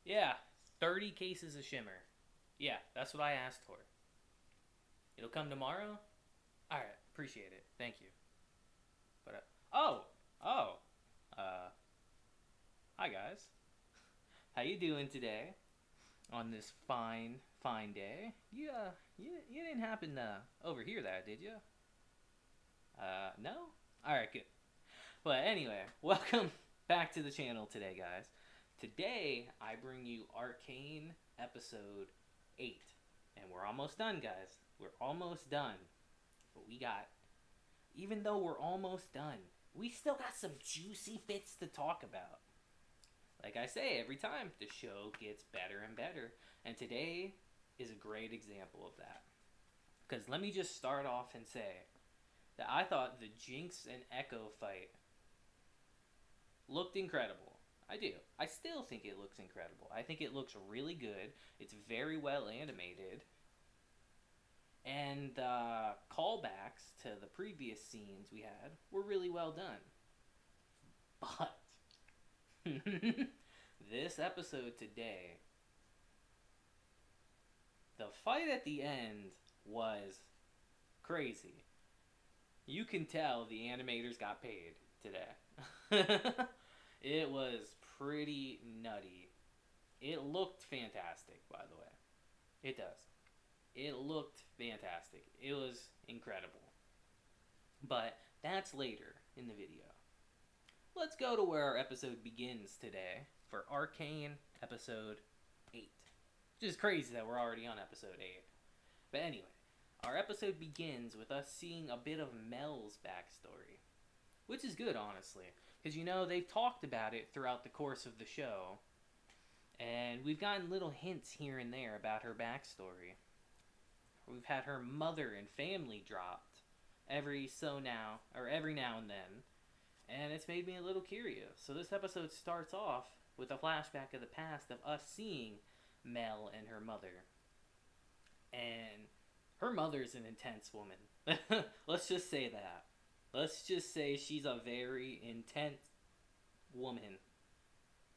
Yeah, 30 cases of shimmer. Yeah, that's what I asked for. It'll come tomorrow? Alright, appreciate it. Thank you. But, oh, uh, hi guys. How you doing today? On this fine, fine day? You didn't happen to overhear that, did you? No? Alright, good. But anyway, welcome back to the channel today, guys. Today, I bring you Arcane Episode 8. And we're almost done, guys. We're almost done. But even though we're almost done, we still got some juicy bits to talk about. Like I say every time, the show gets better and better. And today is a great example of that. Because let me just start off and say that I thought the Jinx and Ekko fight looked incredible. I do. I still think it looks incredible. I think it looks really good. It's very well animated. And the callbacks to the previous scenes we had were really well done. But this episode today, the fight at the end was crazy. You can tell the animators got paid today. It was pretty nutty. It looked fantastic, by the way. It does. It looked fantastic. It was incredible. But that's later in the video. Let's go to where our episode begins today for Arcane Episode 8. Which is crazy that we're already on Episode 8. But anyway, our episode begins with us seeing a bit of Mel's backstory. Which is good, honestly. Because, they've talked about it throughout the course of the show. And we've gotten little hints here and there about her backstory. We've had her mother and family dropped every now and then. And it's made me a little curious. So this episode starts off with a flashback of the past of us seeing Mel and her mother. And her mother's an intense woman. Let's just say that. Let's just say she's a very intense woman.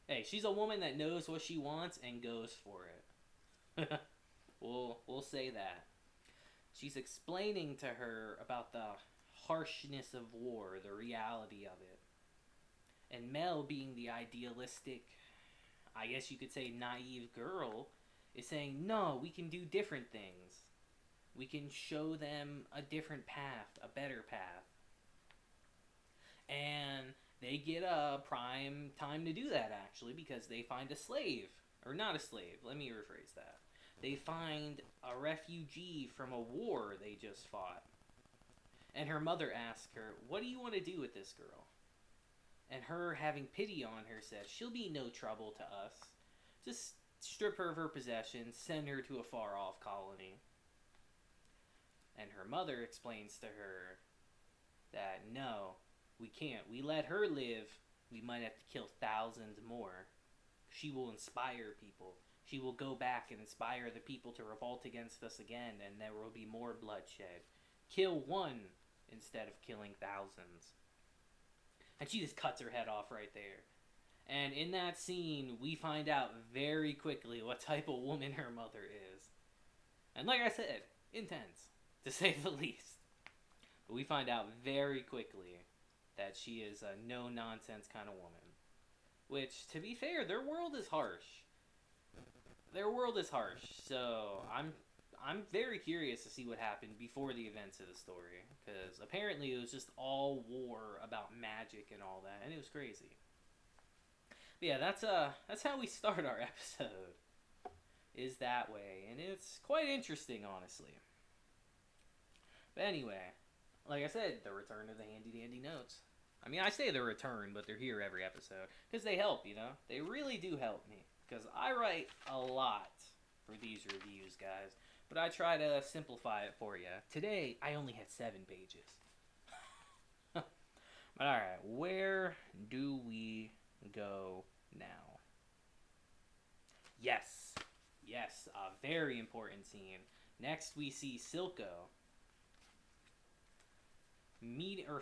Hey, she's a woman that knows what she wants and goes for it. We'll say that. She's explaining to her about the harshness of war, the reality of it. And Mel, being the idealistic, I guess you could say naive girl, is saying, no, we can do different things. We can show them a different path, a better path. And they get a prime time to do that, actually, because they find a slave. Or not a slave, let me rephrase that. They find a refugee from a war they just fought. And her mother asks her, what do you want to do with this girl? And her, having pity on her, says, she'll be no trouble to us. Just strip her of her possessions, send her to a far-off colony. And her mother explains to her that, no, we can't. We let her live, we might have to kill thousands more. She will inspire people. She will go back and inspire the people to revolt against us again, and there will be more bloodshed. Kill one instead of killing thousands. And she just cuts her head off right there. And in that scene, we find out very quickly what type of woman her mother is. And like I said, intense, to say the least. But we find out very quickly that she is a no-nonsense kind of woman. Which, to be fair, their world is harsh. So I'm very curious to see what happened before the events of the story, because apparently it was just all war about magic and all that, and it was crazy. But yeah, that's how we start our episode, is that way, and it's quite interesting, honestly. But anyway, like I said, the return of the handy-dandy notes. I mean, I say the return, but they're here every episode, because they help, They really do help me, because I write a lot for these reviews, guys, but I try to simplify it for you. Today, I only had 7 pages. But alright, where do we go now? Yes, a very important scene. Next, we see Silco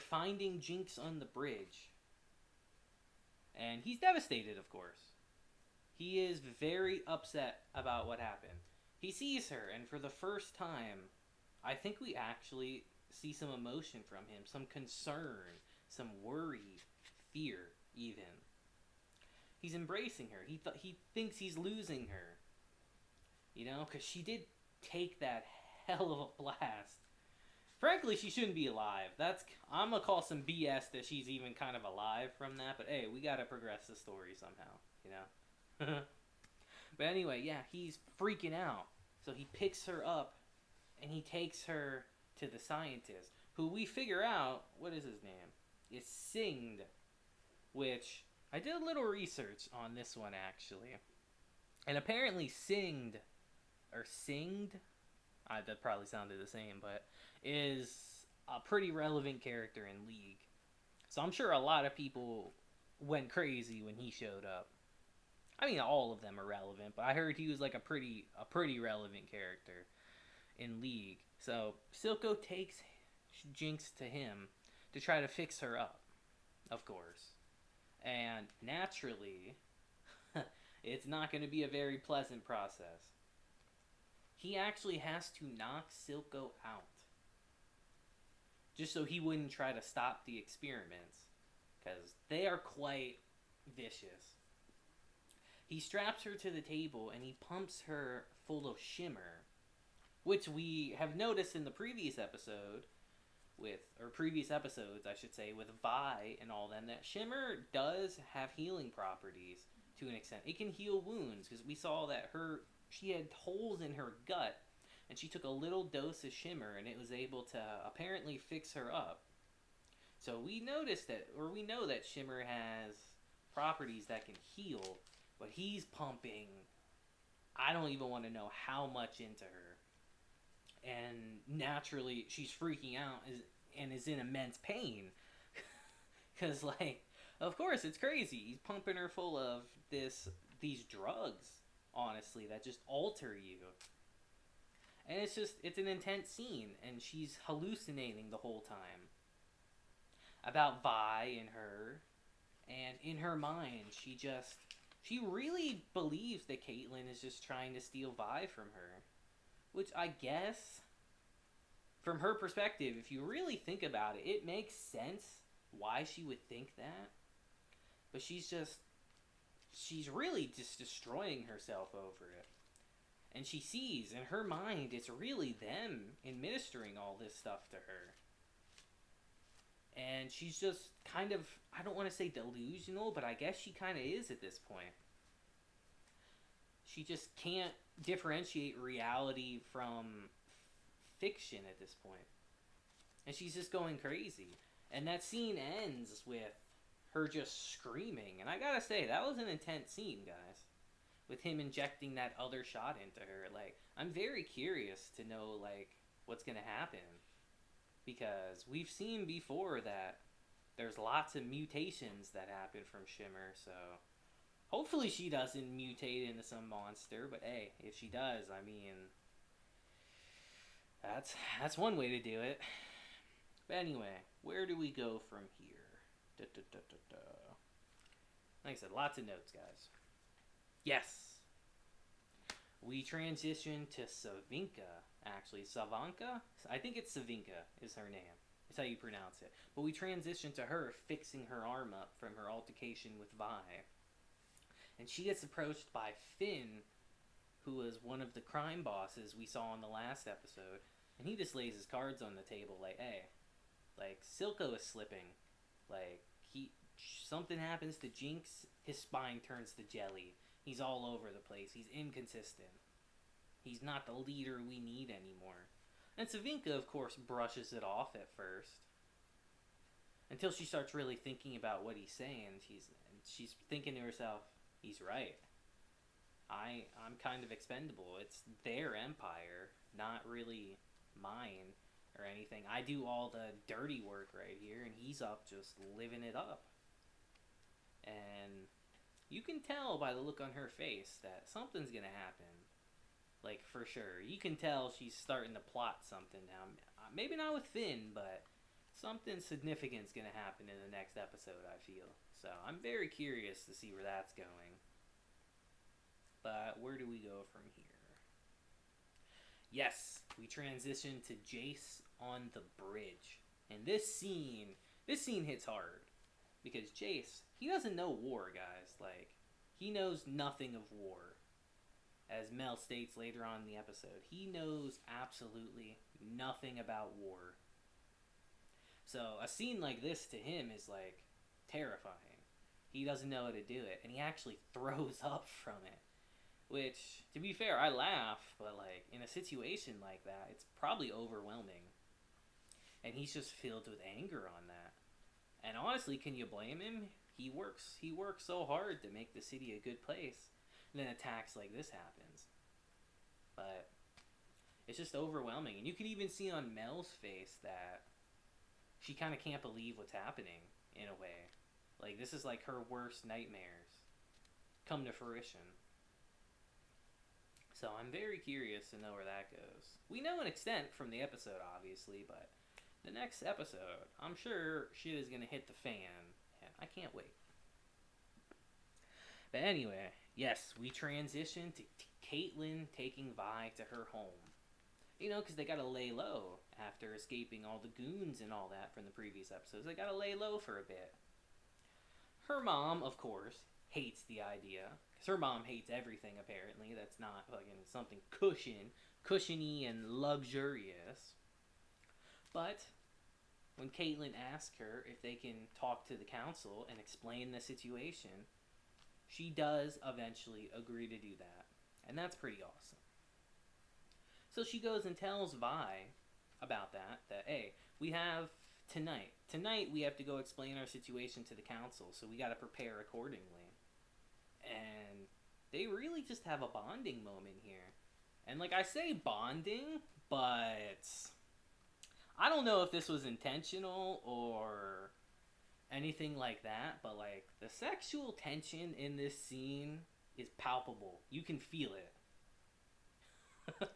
finding Jinx on the bridge. And he's devastated, of course. He is very upset about what happened. He sees her, and for the first time, I think we actually see some emotion from him, some concern, some worry, fear, even. He's embracing her. He thinks he's losing her, you know, because she did take that hell of a blast. Frankly, she shouldn't be alive. I'm gonna call some BS that she's even kind of alive from that. But hey, we gotta progress the story somehow, you know. But anyway, yeah, he's freaking out. So he picks her up and he takes her to the scientist, who we figure out, what is his name? Is Singed, which I did a little research on this one actually. And apparently Singed, or Singed, that probably sounded the same, but is a pretty relevant character in League. So I'm sure a lot of people went crazy when he showed up. I mean, all of them are relevant, but I heard he was like a pretty relevant character in League. So Silco takes Jinx to him to try to fix her up, of course. And naturally, it's not going to be a very pleasant process. He actually has to knock Silco out, just so he wouldn't try to stop the experiments, because they are quite vicious. He straps her to the table and he pumps her full of shimmer, which we have noticed in the previous episode previous episodes, I should say, with Vi and all them, that shimmer does have healing properties to an extent. It can heal wounds, because we saw that she had holes in her gut, and she took a little dose of shimmer, and it was able to apparently fix her up. So we know that shimmer has properties that can heal, but he's pumping, I don't even want to know how much into her. And naturally, she's freaking out and is in immense pain. Because, like, of course, it's crazy. He's pumping her full of these drugs, honestly, that just alter you. And it's an intense scene, and she's hallucinating the whole time about Vi and her. And in her mind, she really believes that Caitlyn is just trying to steal Vi from her. Which I guess, from her perspective, if you really think about it, it makes sense why she would think that. But she's really just destroying herself over it. And she sees, in her mind, it's really them administering all this stuff to her. And she's just kind of, I don't want to say delusional, but I guess she kind of is at this point. She just can't differentiate reality from fiction at this point. And she's just going crazy. And that scene ends with her just screaming. And I gotta say, that was an intense scene, guys. With him injecting that other shot into her. Like, I'm very curious to know, like, what's gonna happen. Because we've seen before that there's lots of mutations that happen from Shimmer, so hopefully she doesn't mutate into some monster, but hey, if she does, I mean, that's one way to do it. But anyway, where do we go from here? Like I said, lots of notes, guys. Yes! We transition to Savinka, actually. Savinka? I think it's Savinka is her name. It's how you pronounce it. But we transition to her fixing her arm up from her altercation with Vi. And she gets approached by Finn, who was one of the crime bosses we saw in the last episode. And he just lays his cards on the table like, hey, like, Silco is slipping. Like, something happens to Jinx, his spine turns to jelly. He's all over the place. He's inconsistent. He's not the leader we need anymore. And Savinka, of course, brushes it off at first. Until she starts really thinking about what he's saying. She's thinking to herself, he's right. I'm kind of expendable. It's their empire, not really mine or anything. I do all the dirty work right here, and he's up just living it up. And you can tell by the look on her face that something's gonna happen. Like, for sure. You can tell she's starting to plot something now. Maybe not with Finn, but something significant's gonna happen in the next episode, I feel. So, I'm very curious to see where that's going. But where do we go from here? Yes, we transition to Jayce on the bridge. And this scene hits hard. Because Jayce, he doesn't know war, guys. Like, he knows nothing of war. As Mel states later on in the episode, he knows absolutely nothing about war. So a scene like this to him is like terrifying. He doesn't know how to do it, and he actually throws up from it. Which, to be fair, I laugh, but like in a situation like that, it's probably overwhelming. And he's just filled with anger on that. And honestly, can you blame him? He works so hard to make the city a good place. And then attacks like this happens. But it's just overwhelming. And you can even see on Mel's face that she kind of can't believe what's happening, in a way. Like, this is like her worst nightmares come to fruition. So I'm very curious to know where that goes. We know an extent from the episode, obviously, but the next episode, I'm sure shit is going to hit the fan, and I can't wait. But anyway, yes, we transition to Caitlyn taking Vi to her home. You know, because they gotta lay low after escaping all the goons and all that from the previous episodes. They gotta lay low for a bit. Her mom, of course, hates the idea. Because her mom hates everything, apparently. That's not fucking something cushiony and luxurious. But when Caitlyn asks her if they can talk to the council and explain the situation, she does eventually agree to do that. And that's pretty awesome. So she goes and tells Vi about that, hey, we have tonight. Tonight we have to go explain our situation to the council, so we gotta prepare accordingly. And they really just have a bonding moment here. And like I say bonding, but I don't know if this was intentional or anything like that, but like the sexual tension in this scene is palpable. You can feel it.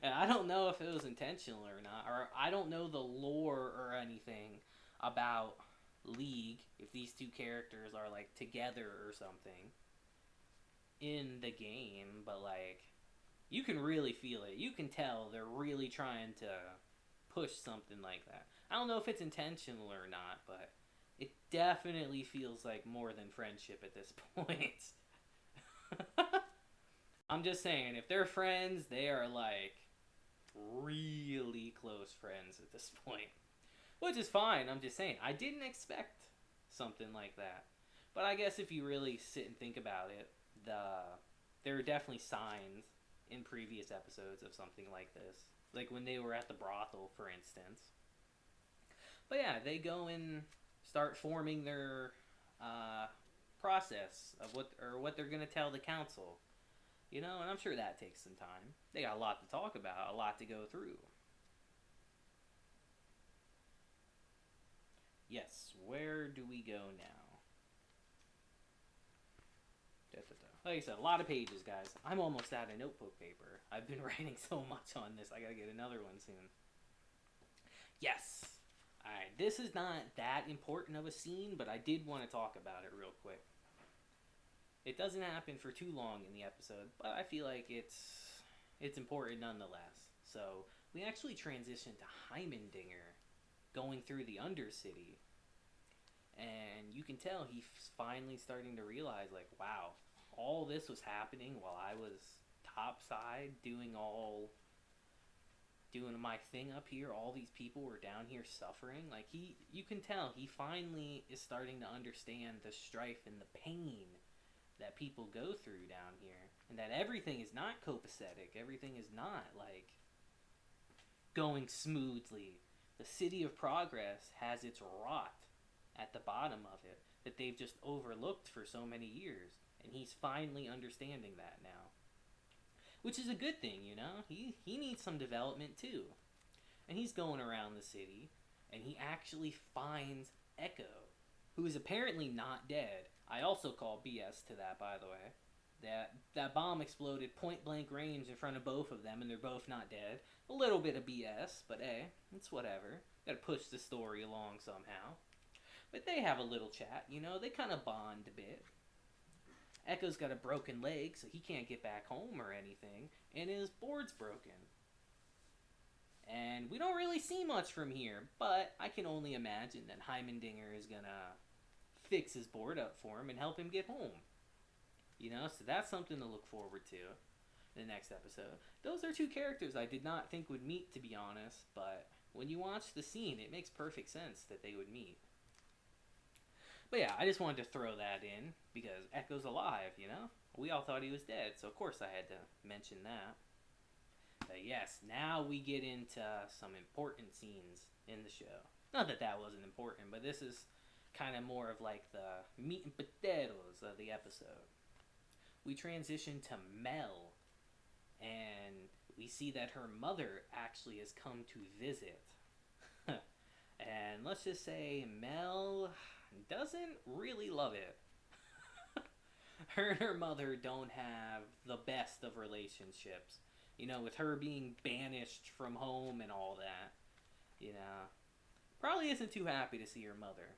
And I don't know if it was intentional or not, or I don't know the lore or anything about League, if these two characters are like together or something in the game, but like you can really feel it. You can tell they're really trying to push something like that. I don't know if it's intentional or not, but it definitely feels like more than friendship at this point. I'm just saying, if they're friends, they are like really close friends at this point. Which is fine, I'm just saying. I didn't expect something like that. But I guess if you really sit and think about it, there are definitely signs in previous episodes of something like this. Like when they were at the brothel, for instance. But yeah, they go and start forming their process of what they're going to tell the council. You know, and I'm sure that takes some time. They got a lot to talk about, a lot to go through. Yes, where do we go now? Like I said, a lot of pages, guys. I'm almost out of notebook paper. I've been writing so much on this, I gotta get another one soon. Yes! Alright, this is not that important of a scene, but I did want to talk about it real quick. It doesn't happen for too long in the episode, but I feel like it's important nonetheless. So, we actually transition to Hermandinger going through the undercity. And you can tell he's finally starting to realize, like, wow, all this was happening while I was topside doing my thing up here. All these people were down here suffering. Like, you can tell he finally is starting to understand the strife and the pain that people go through down here, and that everything is not copacetic. Everything is not like going smoothly. The City of Progress has its rot at the bottom of it that they've just overlooked for so many years, and he's finally understanding that now, which is a good thing. You know, he needs some development too. And he's going around the city, and he actually finds Ekko, who is apparently not dead. I also call BS to that, by the way. That bomb exploded point blank range in front of both of them, and they're both not dead. A little bit of BS, but hey, it's whatever. Gotta push the story along somehow. But they have a little chat, you know, they kind of bond a bit. Ekko's got a broken leg, so he can't get back home or anything, and his board's broken. And we don't really see much from here, but I can only imagine that Hermandinger is gonna fix his board up for him and help him get home. You know, so that's something to look forward to in the next episode. Those are two characters I did not think would meet, to be honest, but when you watch the scene, it makes perfect sense that they would meet. But yeah, I just wanted to throw that in because Ekko's alive, you know? We all thought he was dead, so of course I had to mention that. But yes, now we get into some important scenes in the show. Not that that wasn't important, but this is kind of more of like the meat and potatoes of the episode. We transition to Mel, and we see that her mother actually has come to visit. And let's just say Mel doesn't really love it. Her and her mother don't have the best of relationships. You know, with her being banished from home and all that. You know, probably isn't too happy to see her mother.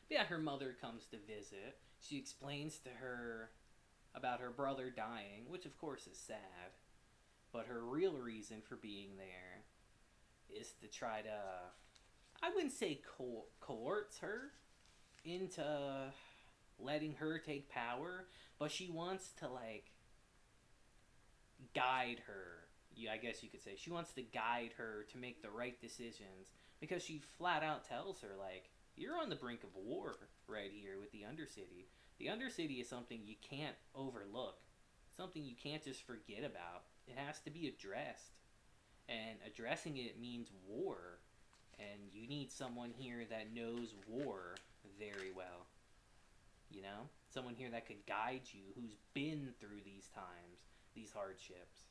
But yeah, her mother comes to visit. She explains to her about her brother dying, which of course is sad. But her real reason for being there is to try to, I wouldn't say coerce her into letting her take power, but she wants to, like, guide her. I guess you could say. She wants to guide her to make the right decisions because she flat out tells her, like, you're on the brink of war right here with the undercity. The undercity is something you can't overlook. Something you can't just forget about. It has to be addressed. And addressing it means war. And you need someone here that knows war very well. You know? Someone here that could guide you, who's been through these times, these hardships.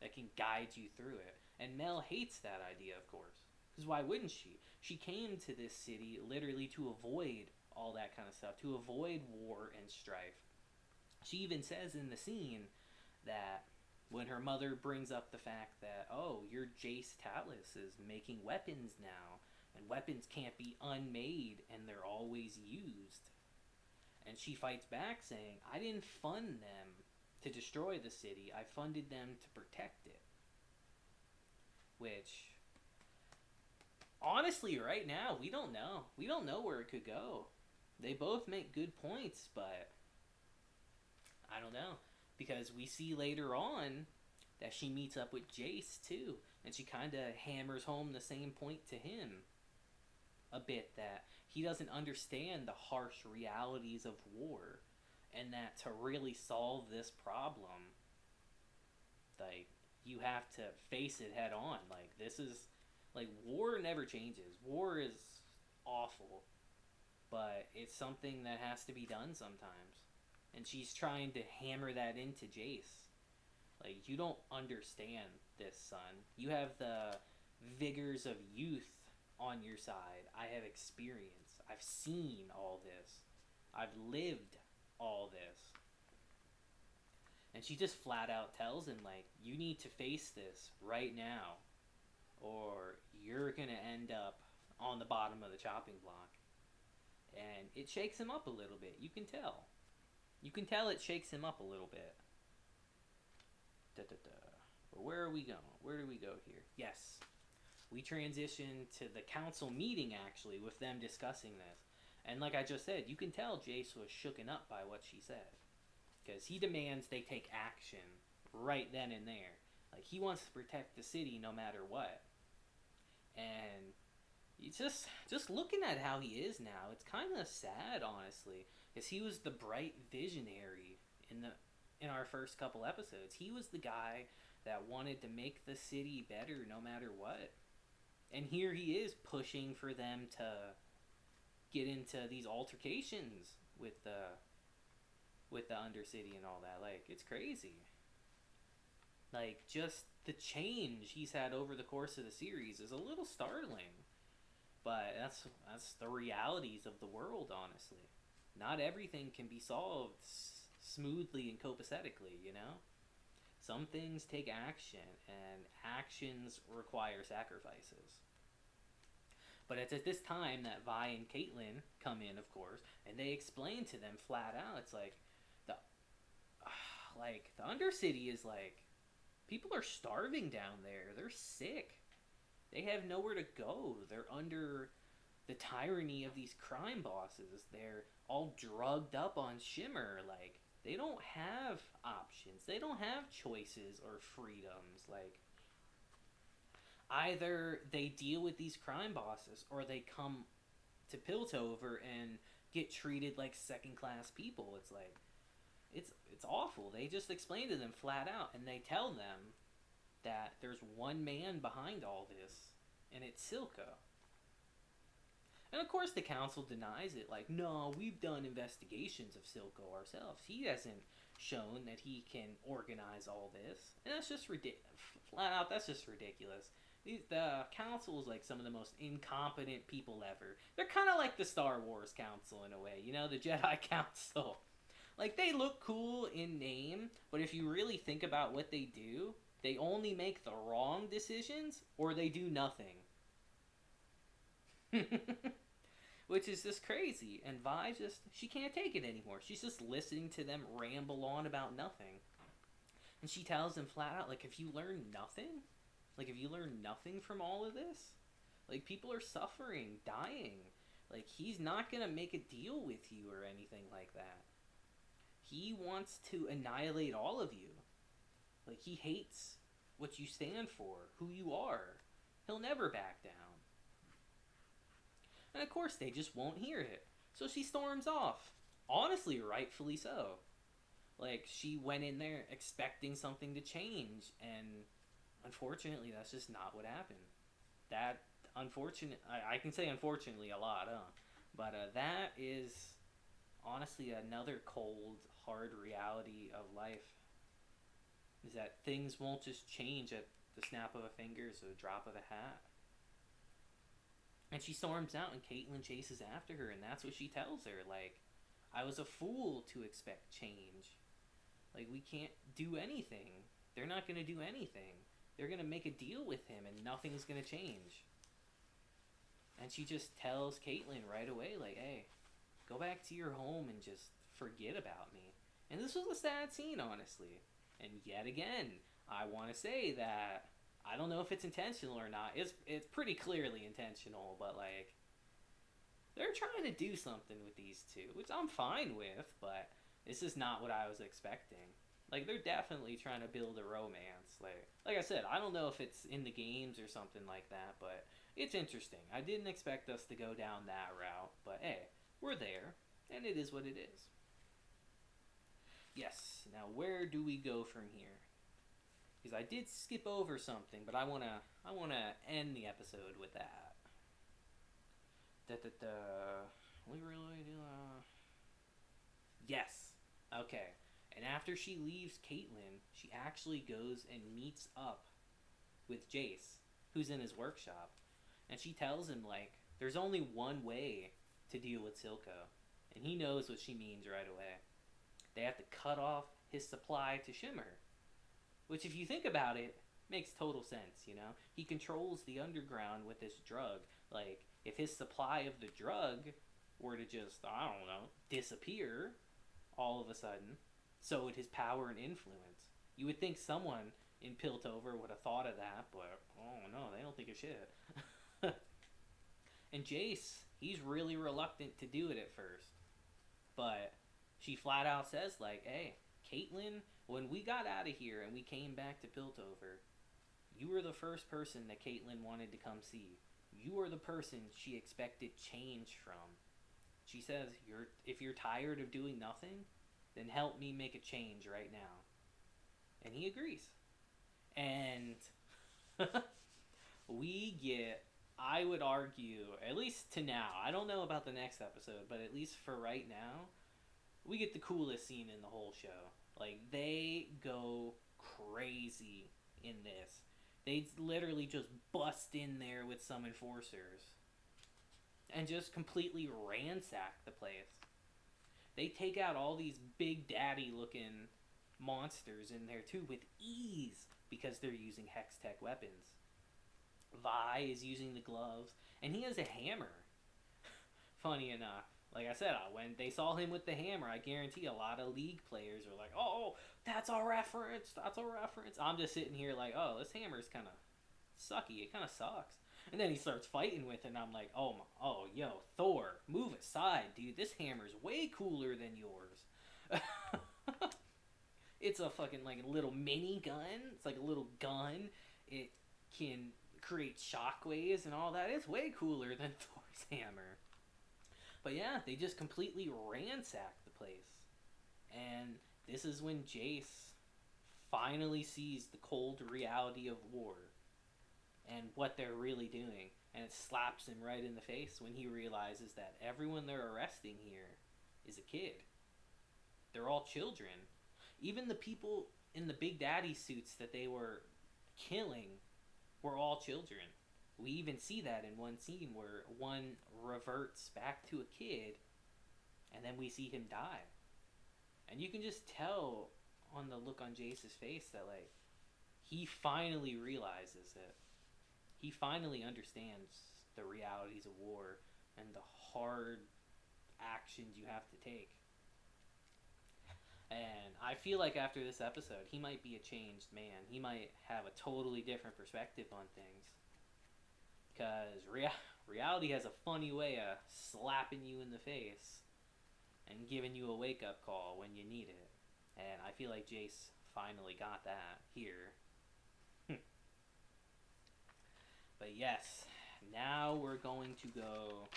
That can guide you through it. And Mel hates that idea, of course. Because why wouldn't she? She came to this city literally to avoid all that kind of stuff. To avoid war and strife. She even says in the scene that when her mother brings up the fact that, oh, your Jayce Talus is making weapons now. And weapons can't be unmade and they're always used. And she fights back saying, I didn't fund them to destroy the city. I funded them to protect it. Which, honestly, right now, we don't know. We don't know where it could go. They both make good points, but I don't know. Because we see later on that she meets up with Jayce, too. And she kind of hammers home the same point to him. A bit that he doesn't understand the harsh realities of war. And that to really solve this problem, like, you have to face it head on. Like, this is, like, war never changes. War is awful. But it's something that has to be done sometimes. And she's trying to hammer that into Jayce. Like, you don't understand this, son. You have the vigors of youth on your side. I have experience. I've seen all this. I've lived all this. And she just flat out tells him, like, you need to face this right now, or you're gonna end up on the bottom of the chopping block. And it shakes him up a little bit. You can tell. You can tell it shakes him up a little bit. But where are we going? Where do we go here? Yes. We transition to the council meeting, actually, with them discussing this. And like I just said, you can tell Jayce was shooken up by what she said. Because he demands they take action right then and there. Like, he wants to protect the city no matter what. And it's just looking at how he is now, it's kind of sad, honestly. Because he was the bright visionary in our first couple episodes. He was the guy that wanted to make the city better no matter what. And here he is pushing for them to get into these altercations with the undercity and all that. Like, it's crazy. Like, just the change he's had over the course of the series is a little startling. But that's the realities of the world, honestly. Not everything can be solved smoothly and copacetically, you know? Some things take action, and actions require sacrifices. But it's at this time that Vi and Caitlyn come in, of course, and they explain to them flat out, it's like, the like the undercity is like people are starving down there. They're sick. They have nowhere to go. They're under the tyranny of these crime bosses. They're all drugged up on Shimmer. Like, they don't have options. They don't have choices or freedoms. Like, either they deal with these crime bosses or they come to Piltover and get treated like second class people. It's like it's awful. They just explain to them flat out and they tell them that there's one man behind all this and it's Silco. And of course the council denies it, like, no, we've done investigations of Silco ourselves. He hasn't shown that he can organize all this. And that's just ridiculous. Flat out, that's just ridiculous. The council is like some of the most incompetent people ever. They're kind of like the Star Wars council in a way, you know, the Jedi council. Like, they look cool in name, but if you really think about what they do, they only make the wrong decisions or they do nothing. Which is just crazy. And Vi just, she can't take it anymore. She's just listening to them ramble on about nothing. And she tells them flat out, like, if you learn nothing, like, if you learn nothing from all of this, like, people are suffering, dying. Like, he's not gonna make a deal with you or anything like that. He wants to annihilate all of you. Like, he hates what you stand for, who you are. He'll never back down. And of course, they just won't hear it. So she storms off. Honestly, rightfully so. Like, she went in there expecting something to change, and unfortunately, that's just not what happened. That, I can say unfortunately a lot, huh? But that is honestly another cold, hard reality of life. Is that things won't just change at the snap of a finger or the drop of a hat. And she storms out and Caitlyn chases after her, and that's what she tells her. Like, I was a fool to expect change. Like, we can't do anything. They're not going to do anything. They're going to make a deal with him and nothing's going to change. And she just tells Caitlyn right away, like, hey, go back to your home and just forget about me. And this was a sad scene, honestly. And yet again, I want to say that I don't know if it's intentional or not. It's pretty clearly intentional, but, like, they're trying to do something with these two, which I'm fine with, but this is not what I was expecting. Like, they're definitely trying to build a romance. Like I said, I don't know if it's in the games or something like that, but it's interesting. I didn't expect us to go down that route, but hey, we're there, and it is what it is. Yes, now where do we go from here? Because I did skip over something, but I wanna end the episode with that. We really do. Yes. Okay. And after she leaves Caitlyn, she actually goes and meets up with Jayce, who's in his workshop, and she tells him, like, there's only one way to deal with Silco, and he knows what she means right away. They have to cut off his supply to Shimmer. Which, if you think about it, makes total sense, you know? He controls the underground with this drug. Like, if his supply of the drug were to just, I don't know, disappear all of a sudden, so would his power and influence. You would think someone in Piltover would have thought of that, but, oh no, they don't think of shit. And Jayce, he's really reluctant to do it at first. But she flat out says, like, hey, Caitlyn, when we got out of here and we came back to Piltover, you were the first person that Caitlyn wanted to come see. You are the person she expected change from. She says, if you're tired of doing nothing, then help me make a change right now. And he agrees. And we get, I would argue, at least to now, I don't know about the next episode, but at least for right now, we get the coolest scene in the whole show. Like, they go crazy in this. They literally just bust in there with some enforcers and just completely ransack the place. They take out all these big daddy looking monsters in there too with ease because they're using hex tech weapons. Vi is using the gloves and he has a hammer. Funny enough. Like I said, when they saw him with the hammer, I guarantee a lot of League players were like, "Oh, that's a reference. That's a reference." I'm just sitting here like, "Oh, this hammer's kind of sucky. It kind of sucks." And then he starts fighting with it, and I'm like, "Oh, oh, yo, Thor, move aside, dude. This hammer's way cooler than yours." It's a fucking like little mini gun. It's like a little gun. It can create shockwaves and all that. It's way cooler than Thor's hammer. But yeah, they just completely ransacked the place. And this is when Jayce finally sees the cold reality of war and what they're really doing. And it slaps him right in the face when he realizes that everyone they're arresting here is a kid. They're all children. Even the people in the Big Daddy suits that they were killing were all children. We even see that in one scene where one reverts back to a kid and then we see him die. And you can just tell on the look on Jayce's face that like he finally realizes it. He finally understands the realities of war and the hard actions you have to take. And I feel like after this episode, he might be a changed man. He might have a totally different perspective on things. Because reality has a funny way of slapping you in the face and giving you a wake-up call when you need it. And I feel like Jayce finally got that here. But yes, now we're going to go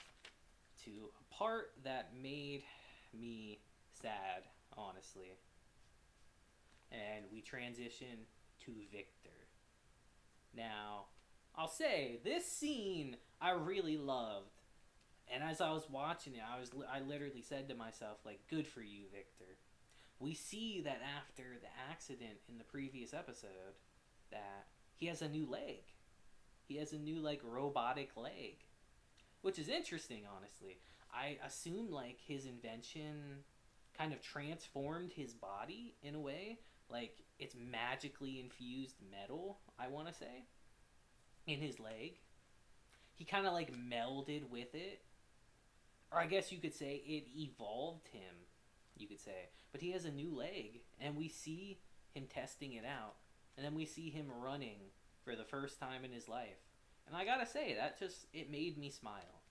to a part that made me sad, honestly. And we transition to Victor. Now, I'll say, this scene I really loved. And as I was watching it, I literally said to myself, like, good for you, Victor. We see that after the accident in the previous episode, that he has a new leg. He has a new, like, robotic leg. Which is interesting, honestly. I assume, like, his invention kind of transformed his body in a way. Like, it's magically infused metal, I want to say, in his leg. He kind of, like, melded with it. Or I guess you could say it evolved him, you could say. But he has a new leg, and we see him testing it out. And then we see him running for the first time in his life. And I gotta say, that just, it made me smile.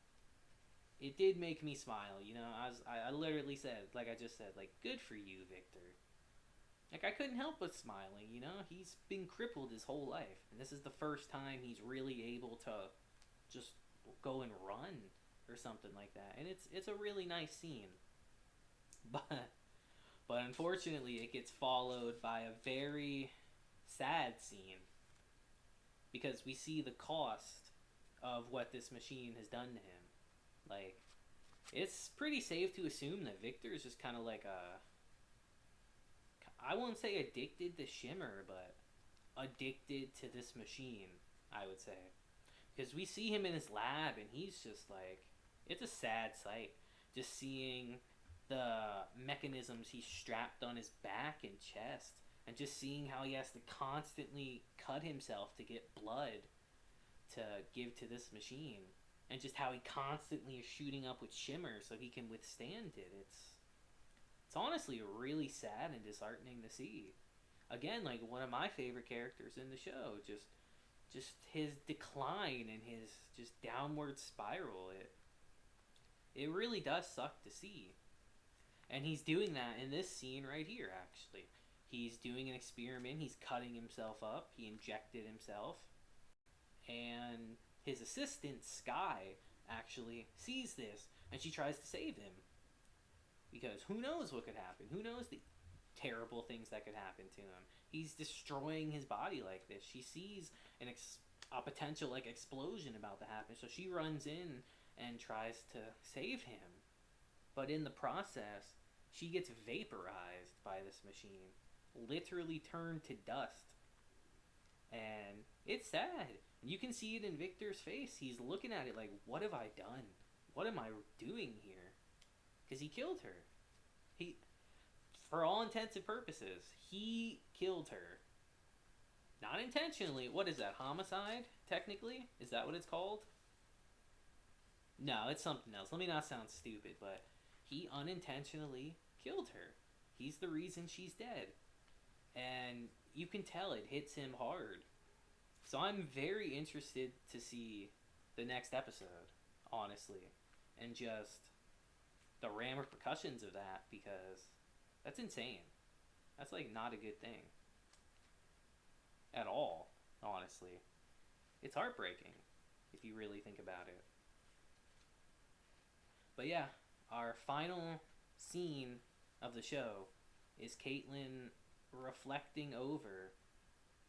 It did make me smile, you know. I literally said, like I just said, like, good for you, Victor. Like, I couldn't help but smiling, you know. He's been crippled his whole life. And this is the first time he's really able to just go and run or something like that. And it's a really nice scene. But unfortunately, it gets followed by a very sad scene. Because we see the cost of what this machine has done to him. Like, it's pretty safe to assume that Victor is just kind of like I won't say addicted to Shimmer, but addicted to this machine, I would say. Because we see him in his lab, and he's just like, it's a sad sight. Just seeing the mechanisms he's strapped on his back and chest, and just seeing how he has to constantly cut himself to get blood to give to this machine. And just how he constantly is shooting up with Shimmer so he can withstand it. It's honestly really sad and disheartening to see. Again, like one of my favorite characters in the show. Just his decline and his just downward spiral. It really does suck to see. And he's doing that in this scene right here, actually. He's doing an experiment. He's cutting himself up. He injected himself. And his assistant, Skye, actually sees this, and she tries to save him. Because who knows what could happen? Who knows the terrible things that could happen to him? He's destroying his body like this. She sees a potential like explosion about to happen, so she runs in and tries to save him. But in the process, she gets vaporized by this machine. Literally turned to dust. And it's sad. You can see it in Victor's face. He's looking at it like, what have I done? What am I doing here? Because he killed her. For all intents and purposes, he killed her. Not intentionally. What is that, homicide, technically? Is that what it's called? No, it's something else. Let me not sound stupid, but he unintentionally killed her. He's the reason she's dead. And you can tell it hits him hard. So I'm very interested to see the next episode, honestly, and just the repercussions of that, because that's insane. That's like not a good thing at all, honestly. It's heartbreaking if you really think about it. But yeah, our final scene of the show is Caitlyn reflecting over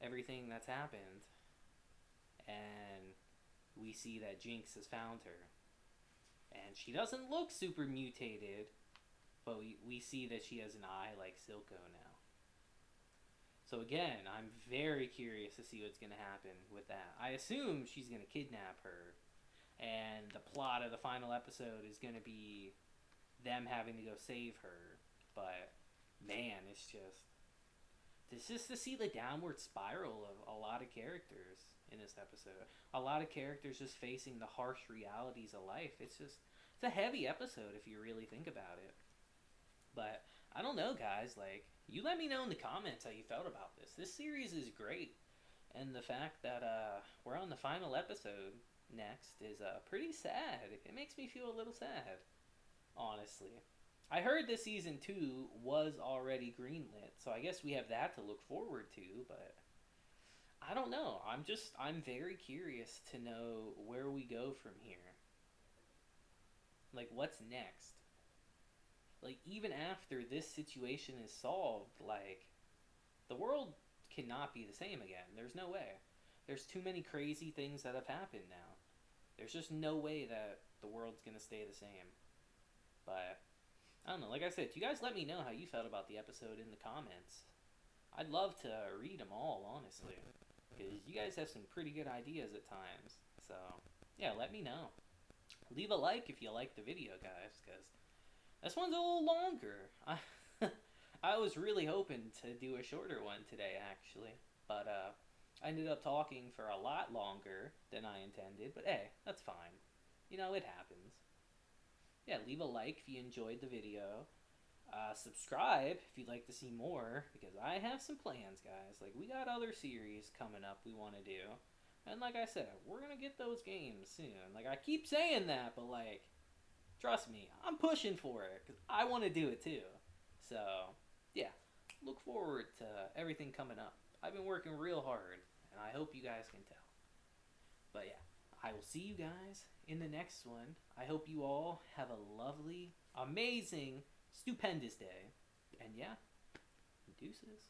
everything that's happened, and we see that Jinx has found her. And she doesn't look super mutated, but we see that she has an eye like Silco now. So again, I'm very curious to see what's going to happen with that. I assume she's going to kidnap her, and the plot of the final episode is going to be them having to go save her. But man, it's just to see the downward spiral of a lot of characters in this episode. A lot of characters just facing the harsh realities of life. It's a heavy episode if you really think about it. But I don't know, guys. Like, you let me know in the comments how you felt about this. This series is great, and the fact that we're on the final episode next is pretty sad. It makes me feel a little sad, honestly. I heard this season 2 was already greenlit, so I guess we have that to look forward to, but I don't know. I'm very curious to know where we go from here. Like, what's next? Like, even after this situation is solved, like, the world cannot be the same again. There's no way. There's too many crazy things that have happened now. There's just no way that the world's gonna stay the same. But I don't know. Like I said, you guys let me know how you felt about the episode in the comments. I'd love to read them all, honestly, because you guys have some pretty good ideas at times. So yeah, let me know. Leave a like if you like the video, guys, because this one's a little longer. I was really hoping to do a shorter one today, actually, but I ended up talking for a lot longer than I intended. But hey, that's fine. You know, it happens. Yeah, leave a like if you enjoyed the video. Subscribe if you'd like to see more, because I have some plans, guys. Like, we got other series coming up we want to do. And like I said, we're going to get those games soon. Like, I keep saying that, but like, trust me, I'm pushing for it, because I want to do it too. So, yeah, look forward to everything coming up. I've been working real hard, and I hope you guys can tell. But yeah, I will see you guys in the next one. I hope you all have a lovely, amazing, stupendous day. And yeah, deuces.